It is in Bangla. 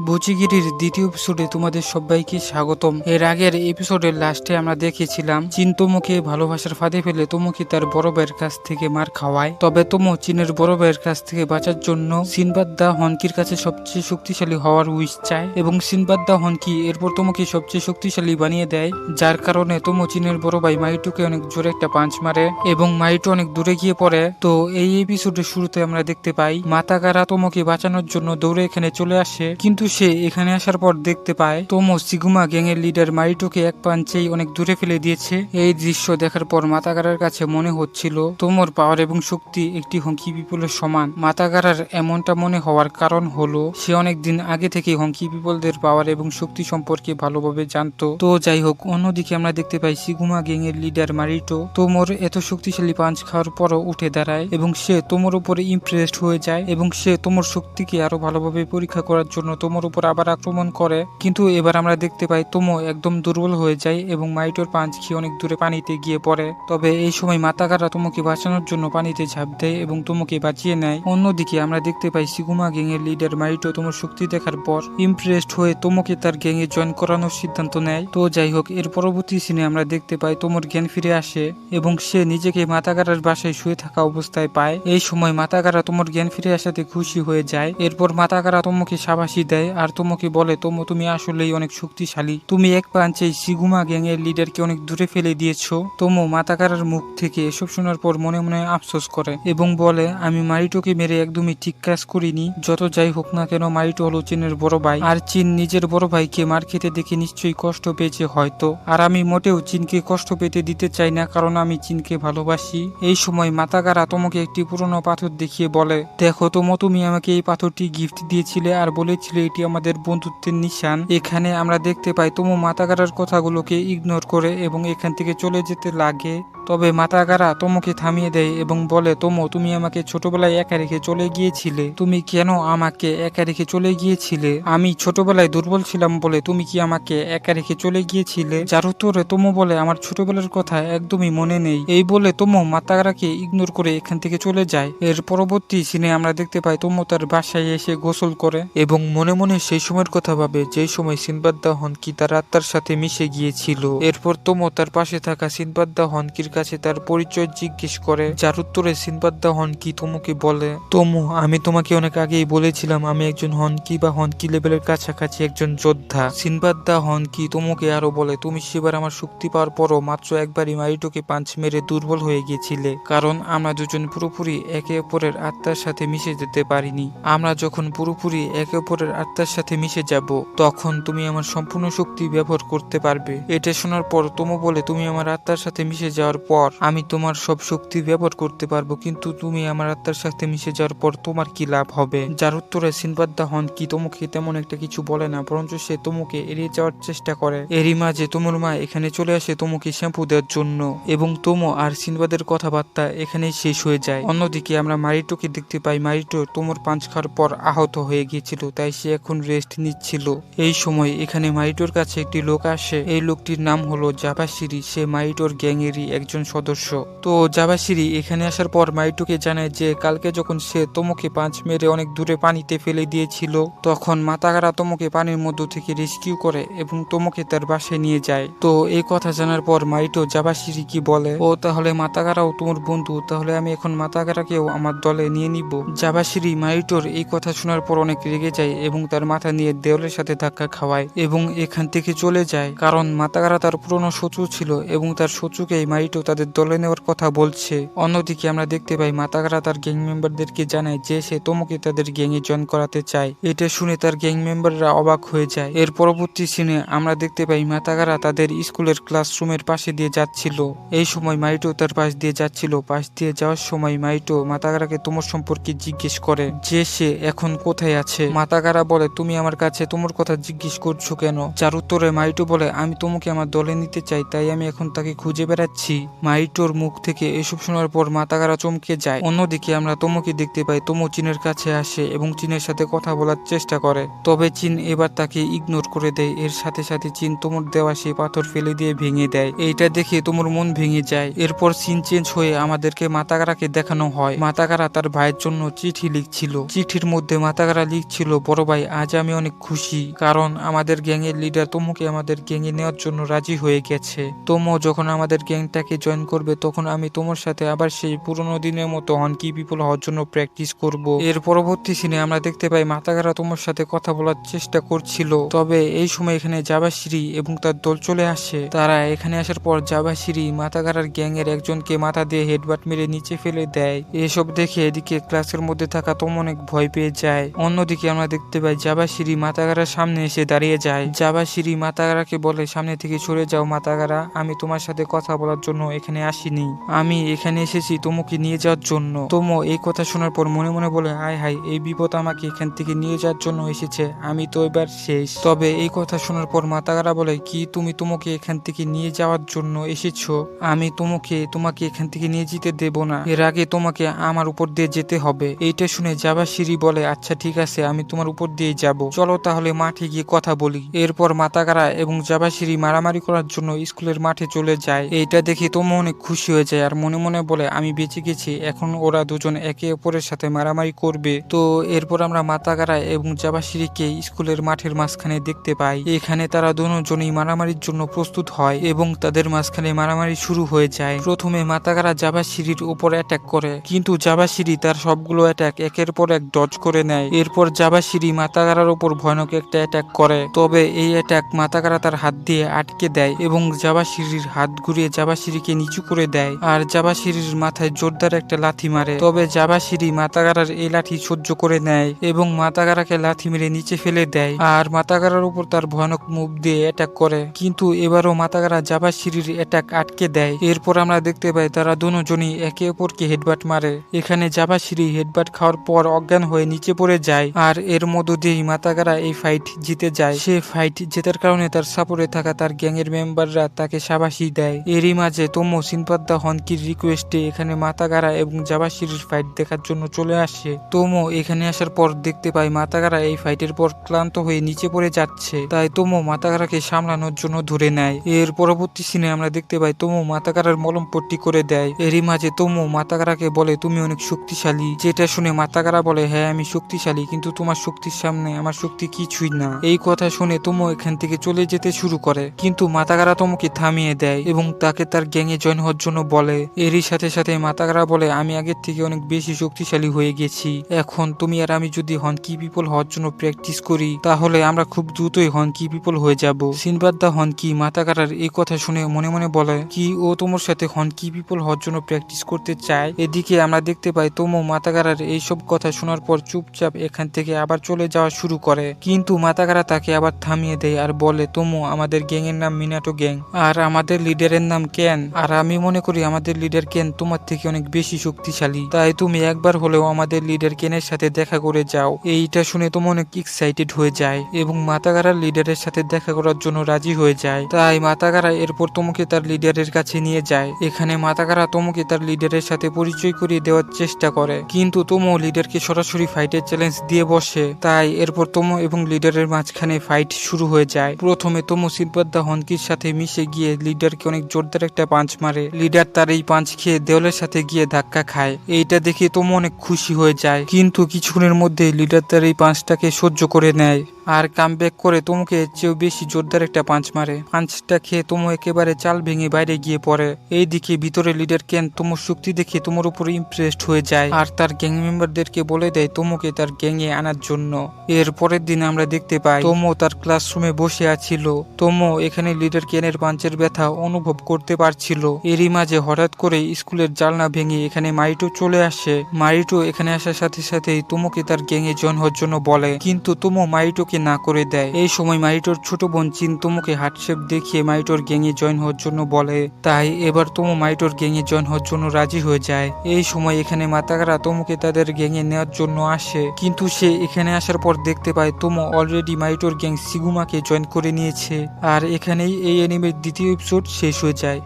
বুচিগিরির দ্বিতীয় এপিসোডে তোমাদের সবাইকে স্বাগতম। এর আগের এপিসোডের লাস্টে আমরা দেখেছিলাম চীন তোমোকে ভালোবাসার ফাঁদে ফেলে তোমোকে তার বড় ভাইয়ের কাছ থেকে মার খাওয়ায়। তবে তোমো চীনের বড় ভাইয়ের কাছ থেকে বাঁচার জন্য সিনবাদ দা হনকির কাছে সবচেয়ে শক্তিশালী হওয়ার উইশ চায় এবং সিনবাদ দা হনকি এরপর তোমোকে সবচেয়ে শক্তিশালী বানিয়ে দেয়, যার কারণে তোমো চীনের বড় ভাই মাইটোকে অনেক জোরে একটা পাঞ্চ মারে এবং মাইটো অনেক দূরে গিয়ে পড়ে। তো এই এপিসোডের শুরুতে আমরা দেখতে পাই মাতাগারা তোমোকে বাঁচানোর জন্য দৌড়ে এখানে চলে আসে, কিন্তু সে এখানে আসার পর দেখতে পায় তোমো সিগুমা গ্যাং এর লিডার মারিটোকে এক পাঞ্চেই অনেক দূরে ফেলে দিয়েছে। এই দৃশ্য দেখার পর মাতাগারার কাছে মনে হচ্ছিল তোমোর পাওয়ার এবং শক্তি একটি হংকি পিপলের সমান। মাতাগারার এমনটা মনে হওয়ার কারণ হলো সে অনেক দিন আগে থেকে হংকি পিপলদের পাওয়ার এবং শক্তি সম্পর্কে ভালোভাবে জানতো। তো যাই হোক, অন্যদিকে আমরা দেখতে পাই সিগুমা গ্যাং এর লিডার মারিটো তোমোর এত শক্তিশালী পাঞ্চ খাওয়ার পরও উঠে দাঁড়ায় এবং সে তোমোর উপরে ইমপ্রেসড হয়ে যায় এবং সে তোমোর শক্তিকে আরো ভালোভাবে পরীক্ষা করার জন্য তোমোর উপর আবার আক্রমণ করে। কিন্তু এবার আমরা দেখতে পাই তোমো একদম দুর্বল হয়ে যায় এবং মাইটোর পাঞ্চ খেয়ে অনেক দূরে পানিতে গিয়ে পড়ে। তবে এই সময় মাতাগারা তোমোকে বাঁচানোর জন্য পানিতে ঝাঁপ দেয় এবং তোমোকে বাঁচিয়ে নেয়। অন্যদিকে আমরা দেখতে পাই সিগুমা গ্যাং এর লিডার মাইটো তোমোর শক্তি দেখার পর ইমপ্রেসড হয়ে তোমোকে তার গ্যাং এ জয়েন করানোর সিদ্ধান্ত নেয়। তো যাই হোক, এর পরবর্তী সিনে আমরা দেখতে পাই তোমোর জ্ঞান ফিরে আসে এবং সে নিজেকে মাতাগারার বাসায় শুয়ে থাকা অবস্থায় পায়। এই সময় মাতাগারা তোমোর জ্ঞান ফিরে আসাতে খুশি হয়ে যায়। এরপর মাতাগারা তোমোকে শাবাশি দেয় আর তোমোকে বলে তোমো তুমি আসলেই অনেক শক্তিশালী, তুমি এক পাঞ্চেই সিগুমা গ্যাং এর লিডারকে অনেক দূরে ফেলে দিয়েছো। তোমো মাতাগারার মুখ থেকে এসব শোনার পর মনে মনে আফসোস করে এবং বলে আমি মারিটোকে মেরে একদমই ঠিক কাজ করিনি। যত যাই হোক না কেন, মারিটো হলো চীনের বড় ভাই আর চীন নিজের বড় ভাইকে মার খেতে দেখে নিশ্চয়ই কষ্ট পেয়েছে হয়তো, আর আমি মোটেও চীনকে কষ্ট পেতে দিতে চাই না কারণ আমি চীনকে ভালোবাসি। এই সময় মাতাগারা তোমোকে একটি পুরনো পাথর দেখিয়ে বলে দেখো তোমো, তুমি আমাকে এই পাথরটি গিফট দিয়েছিলে আর বলেছিলে এটি আমাদের বন্ধুত্বের নিশান। এখানে আমরা দেখতে পাই তোমো মাতাগারার কথাগুলোকে ইগনোর করে এবং এখান থেকে চলে যেতে লাগে। তবে মাতাগারা তোমোকে থামিয়ে দেয় এবং বলে তোমো, তুমি আমাকে ছোটবেলায় একা রেখে চলে গিয়েছিলে, তুমি কেন আমাকে একা রেখে চলে গিয়েছিলে? আমি ছোটবেলায় দুর্বল ছিলাম বলে তুমি কি আমাকে একা রেখে চলে গিয়েছিলে? যার উত্তরে তোমো বলে আমার ছোটবেলার কথা একদমই মনে নেই। এই বলে তোমো মাতাগারাকে ইগনোর করে এখান থেকে চলে যায়। এর পরবর্তী সিনে আমরা দেখতে পাই তোমো তার বাসায় এসে গোসল করে এবং মনে মনে সেই সময়ের কথা ভাবে যে সময় সিনবাদ দা হনকি তার আত্মার সাথে মিশে গিয়েছিল। এরপর তোমো তার পাশে থাকা সিনবাদ দা হনকির কাছে তার পরিচয় জিজ্ঞেস করে, যার উত্তরে সিনবাদ দা হনকি তোমোকে বলে তোমো, আমি তোমাকে অনেক আগেই বলেছিলাম আমি একজন হনকি বা হনকি লেভেলের কাছাকাছি একজন যোদ্ধা। সিনবাদ দা হনকি তোমোকে আরো বলে তুমি সেবার আমার শক্তি পাওয়ার পরও মাত্র একবারই মারিটোকে পাঞ্চ মেরে দুর্বল হয়ে গিয়েছিলে, কারণ আমরা দুজন পুরোপুরি একে অপরের আত্মার সাথে মিশে যেতে পারিনি। আমরা যখন পুরোপুরি একে অপরের আত্মার সাথে মিশে যাব তখন তুমি আমার সম্পূর্ণ শক্তি ব্যবহার করতে পারবে। এটা শোনার পর তোমো বলে তুমি আমার আত্মার সাথে মিশে যাওয়ার পর আমি তোমার সব শক্তি ব্যবহার করতে পারবো, কিন্তু তুমি আমার আত্মার সাথে মিশে যাওয়ার পর তোমার কি লাভ হবে? যার উত্তরে সিনবাদ দা হনকি তোমোকে তেমন একটা কিছু বলে না, বরঞ্চ সে তোমোকে এড়িয়ে যাওয়ার চেষ্টা করে। এরই মাঝে তোমোর মা এখানে চলে আসে তোমোকে শ্যাম্পু দেওয়ার জন্য এবং তোমো আর সিনবাদের কথাবার্তা এখানেই শেষ হয়ে যায়। অন্যদিকে আমরা মারিটোকে দেখতে পাই মারিটো তোমোর পাঞ্চ খাওয়ার পর আহত হয়ে গিয়েছিল, তাই সে এখন রেস্ট নিচ্ছিল। এই সময় এখানে মারিটোর কাছে একটি লোক আসে। এই লোকটির নাম হলো জাবাশিরি, সে মারিটোর গ্যাং এরই একজন সদস্য। তো জাবাশিরি এখানে আসার পর মারিটোকে জানায় যে কালকে যখন সে তোমোকে পাঞ্চ মেরে অনেক দূরে পানিতে ফেলে দিয়েছিল তখন মাতাগারা তোমোকে পানির মধ্য থেকে রেস্কিউ করে এবং তোমোকে তার বাসায় নিয়ে যায়। তো এই কথা জানার পর মারিটো জাবাশিরি কি বলে, ও তাহলে মাতাগারাও তোমার বন্ধু, তাহলে আমি এখন মাতাগারাকেও আমার দলে নিয়ে নিব। জাবাশিরি মারিটোর এই কথা শোনার পর অনেক রেগে যায় এবং তার মাথা নিয়ে দেওয়ালের সাথে ধাক্কা খাওয়ায় এবং এখান থেকে চলে যায়, কারণ মাতাগারা তার পুরনো শত্রু ছিল এবং তার শত্রুকেই মারিটো তাদের দলে নেওয়ার কথা বলছে। অন্যদিকে আমরা দেখতে পাই মাতাগারা তার গ্যাং মেম্বারদেরকে জানায় যে সে তোমোকে তাদের গ্যাং এ জয়েন করাতে চায়। এটা শুনে তার গ্যাং মেম্বাররা অবাক হয়ে যায়। এর পরবর্তী সিনে আমরা দেখতে পাই মাতাগারা তাদের স্কুলের ক্লাসরুমের পাশে দিয়ে যাচ্ছিল। এই সময় মারিটো তার পাশ দিয়ে যাচ্ছিল। পাশ দিয়ে যাওয়ার সময় মারিটো মাতাগারাকে তোমোর সম্পর্কে জিজ্ঞেস করে যে সে এখন কোথায় আছে। মাতাগারা বলে তুমি আমার কাছে তোমার কথা জিজ্ঞেস করছো কেন? যার উত্তরে মারিটো বলে আমি তোমোকে আমার দলে নিতে চাই, তাই আমি এখন তাকে খুঁজে বেড়াচ্ছি। মারিটোর মুখ থেকে এসব শোনার পর মাতাগারা চমকে যায়। অন্যদিকে আমরা তোমোকে দেখতে পাই তোমো চীনের কাছে আসে এবং চীনের সাথে কথা বলার চেষ্টা করে, তবে চীন এবার তাকে ইগনোর করে দেয়। এর সাথে সাথে চীন তোমোর দেওয়া সেই পাথর ফেলে দিয়ে ভেঙে দেয়। এইটা দেখে তোমোর মন ভেঙে যায়। এরপর সিন চেঞ্জ হয়ে আমাদেরকে মাতাগারাকে দেখানো হয় মাতাগারা তার ভাইয়ের জন্য চিঠি লিখছিল। চিঠির মধ্যে মাতাগারা লিখছিল বড় ভাই আজ আমি অনেক খুশি, কারণ আমাদের গ্যাংয়ের লিডার তোমোকে আমাদের গ্যাংয়ে নেওয়ার জন্য রাজি হয়ে গেছে। তোমো যখন আমাদের গ্যাংটাকে জয়েন করবে তখন আমি তোমার সাথে আবার সেই পুরোনো দিনের মতো হনকি পিপল হওয়ার জন্য প্র্যাকটিস করব। এর পরবর্তী সিনে আমরা দেখতে পাই মাতাগারা তোমার সাথে কথা বলার চেষ্টা করছিল, তবে এই সময় এখানে জাবাশিরি এবং তার দল চলে আসে। তারা এখানে আসার পর জাবাশিরি মাতাগারার গ্যাং এর একজনকে মাথা দিয়ে হেডবাট মেরে নিচে ফেলে দেয়। এসব দেখে এদিকে ক্লাসের মধ্যে থাকা তোমো অনেক ভয় পেয়ে যায়। অন্যদিকে আমরা দেখতে পাই জাবাশিরি মাতাগারার সামনে এসে দাঁড়িয়ে যায়। জাবাশিরি মাতাগারাকে বলে, সামনে থেকে সরে যাও মাতাগারা, আমি তোমার সাথে কথা বলার জন্য এখানে আসিনি, আমি এখানে এসেছি তোমোকে নিয়ে যাওয়ার জন্য। তোমো এই কথা শোনার পর মনে মনে বলে, হায় হায়, এই বিপদ আমাকে এখান থেকে নিয়ে যাওয়ার জন্য এসেছে, আমি তো এবার শেষ। তবে এই কথা শোনার পর মাতাগারা বলে, কি তুমি তোমোকে এখান থেকে নিয়ে যাওয়ার জন্য এসেছো? আমি তোমাকে এখান থেকে নিয়ে যেতে দেব না, এর আগে তোমাকে আমার উপর দিয়ে যেতে হবে। এইটা শুনে জাবাশিরি বলে, আচ্ছা ঠিক আছে, আমি তোমার উপর দিয়ে যাব, চলো তাহলে মাঠে গিয়ে কথা বলি। এরপর মাতাগারা এবং জাবাশিরি মারামারি করার জন্য স্কুলের মাঠে চলে যায়। এইটা দেখে তোমো অনেক খুশি হয়ে যায় আর মনে মনে বলে, আমি বেঁচে গেছি, এখন ওরা দুজন একে অপরের সাথে মারামারি করবে। তো এরপর আমরা মাতাগারা এবং জাবাশিরিকে স্কুলের মাঠের মাঝখানে দেখতে পাই। এখানে তারা দুজনই মারামারির জন্য প্রস্তুত হয় এবং তাদের মাঝখানে মারামারি শুরু হয়ে যায়। প্রথমে মাতাগারা জাবাশিরির উপর অ্যাটাক করে, কিন্তু জাবাশিরি তার সবগুলো অ্যাটাক একের পর এক ডজ করে নেয়। এরপর জাবাশিরি মাতাগারার উপর ভয়ানক একটা অ্যাটাক করে, তবে এই অ্যাটাক মাতাগারা তার হাত দিয়ে আটকে দেয় এবং জাবাশিরির হাত ঘুরিয়ে জাবাশিরিকে নিচু করে দেয় আর জাবাশিরির মাথায় জোরদার একটা লাথি মারে। তবে জাবাশিরি মাতাগারার এই লাঠি সহ্য করে নেয় এবং মাতাগারাকে লাথি মেরে নিচে ফেলে দেয় আর মাতাগারার উপর তার ভয়ানক মুভ দিয়ে অ্যাটাক করে, কিন্তু এবারও মাতাগারা জাবাশিরির অ্যাটাক আটকে দেয়। এরপর আমরা দেখতে পাই তারা দুজনই একে অপরকে হেডবাট মারে। এখানে জাবাশিরি হেডবাট খাওয়ার পর অজ্ঞান হয়ে নিচে পড়ে যায় আর এর মধ্য দিয়েই মাতাগারা এই ফাইট জিতে যায়। সে ফাইট জেতার কারণে তার সাপোর্টে থাকা তার গ্যাংয়ের মেম্বাররা তাকে শাবাশি দেয়। এরই মাঝে তোমো সিনবাদ দা হনকির রিকোয়েস্টে এখানে মাতাগারা এবং জাবাশিরির ফাইট দেখার জন্য চলে আসে। তোমো এখানে আসার পর দেখতে পাই মাতাগারা এই ফাইটের পর ক্লান্ত হয়ে নিচে পড়ে যাচ্ছে, তাই তোমো মাতাগারাকে সামলানোর জন্য ধরে নেয়। এর পরবর্তী সিনে আমরা দেখতে পাই তোমো মাতাগারার মলম পট্টি করে দেয়। এরই মাঝে তোমো মাতাগারাকে বলে, তুমি অনেক শক্তিশালী। যেটা শুনে মাতাগারা বলে, হ্যাঁ আমি শক্তিশালী, কিন্তু তোমার শক্তির সামনে আমার শক্তি কিছুই না। এই কথা শুনে তোমো এখান থেকে চলে যেতে শুরু করে, কিন্তু মাতাগারা তোমোকে থামিয়ে দেয় এবং তাকে তার গ্যাংয়ে জয়েন হওয়ার জন্য বলে। এরই সাথে সাথে মাতাগারা বলে, আমি আগের থেকে অনেক বেশি শক্তিশালী হয়ে গেছি, এখন তুমি আর আমি যদি হনকি পিপল হওয়ার জন্য প্র্যাকটিস করি তাহলে আমরা খুব দ্রুতই হনকি পিপল হয়ে যাব। সিনবাদ দা হনকি মাতাগারার এই কথা শুনে মনে মনে বলে, কি ও তোমার সাথে হনকি পিপল হওয়ার জন্য প্র্যাকটিস করতে চায়? এদিকে আমরা দেখতে পাই তোমো মাতাগারার এইসব কথা শোনার পর চুপচাপ এখান থেকে আবার চলে যাওয়া শুরু করে, কিন্তু মাতাগারা তাকে আবার থামিয়ে দেয় আর বলে, তোমো আমাদের গ্যাংয়ের নাম মিনাটো গ্যাং আর আমাদের লিডারের নাম কেন, আর আমি মনে করি আমাদের লিডার কেন তোমার থেকে অনেক বেশি শক্তিশালী, তাই তুমি একবার হলেও আমাদের লিডার কেনের সাথে দেখা করে যাও। এইটা শুনে তোমো অনেক এক্সাইটেড হয়ে যায় এবং মাতাগারার লিডারের সাথে দেখা করার জন্য রাজি হয়ে যায়। তাই মাতাগারা এরপর তোমোকে তার লিডারের কাছে নিয়ে যায়। এখানে মাতাগারা তোমোকে তার লিডারের সাথে পরিচয় করিয়ে দেওয়ার চেষ্টা করে, কিন্তু তোমো লিডারকে সরাসরি ফাইটের চ্যালেঞ্জ দিয়ে বসে। তাই এরপর তোমো এবং লিডারের মাঝখানে ফাইট শুরু হয়ে যায়। প্রথমে তোমো সিনবাদ দা হনকির সাথে মিশে গিয়ে লিডারকে অনেক জোরদার একটা পাঞ্চ মারে। লিডার তার এই পাঞ্চ খেয়ে দেওয়ালের সাথে গিয়ে ধাক্কা খায়। এইটা দেখে তোমো অনেক খুশি হয়ে যায়, কিন্তু কিছুক্ষণের মধ্যে লিডার তার এই পাঞ্চটাকে সহ্য করে নেয় আর কামব্যাক করে তোমোকে এর চেয়েও বেশি জোরদার একটা পাঞ্চ মারে। পাঞ্চটা খেয়ে তোমো একেবারে চাল ভেঙে বাইরে গিয়ে পড়ে। এইদিকে ভিতরে লিডার কেন তোমোর শক্তি দেখে তোমোর উপর ইমপ্রেসড হয়ে যায় আর তার গ্যাং মেম্বারদেরকে বলে দেয় তোমোকে তার গ্যাংয়ে আনার জন্য। এর পরের দিন আমরা দেখতে পাই তোমো তার ক্লাসরুমে বসে আছিল। তোমো এখানে লিডার কেনের পাঞ্চের ব্যথা অনুভব করতে পারছিল। এরই মাঝে হঠাৎ করে স্কুলের জানলা ভেঙে এখানে মারিটো চলে আসে। মারিটো এখানে আসার সাথে সাথেই তোমোকে তার গ্যাংয়ে জয়েন হওয়ার জন্য বলে, কিন্তু তোমো মারিটোকে না করে দেয়। এই সময় মারিটোর ছোট বোন চিন তোমোকে হার্টশেপ দেখিয়ে মারিটোর গ্যাংয়ে জয়েন হওয়ার জন্য বলে, তাই এবার তোমো মারিটোর গ্যাংয়ে জয়েন হওয়ার জন্য রাজি হয়ে যায়। এই সময় এখানে মাতাগারা তোমোকে তাদের গ্যাংয়ে নেওয়ার জন্য আসে, কিন্তু সে এখানে আসার পর দেখতে পায় তোমো অলরেডি মারিটোর গ্যাং সিগুমাকে জয়েন করে নিয়েছে। আর এখানেই এই অ্যানিমের দ্বিতীয় এপিসোড শেষ হয়ে যায়।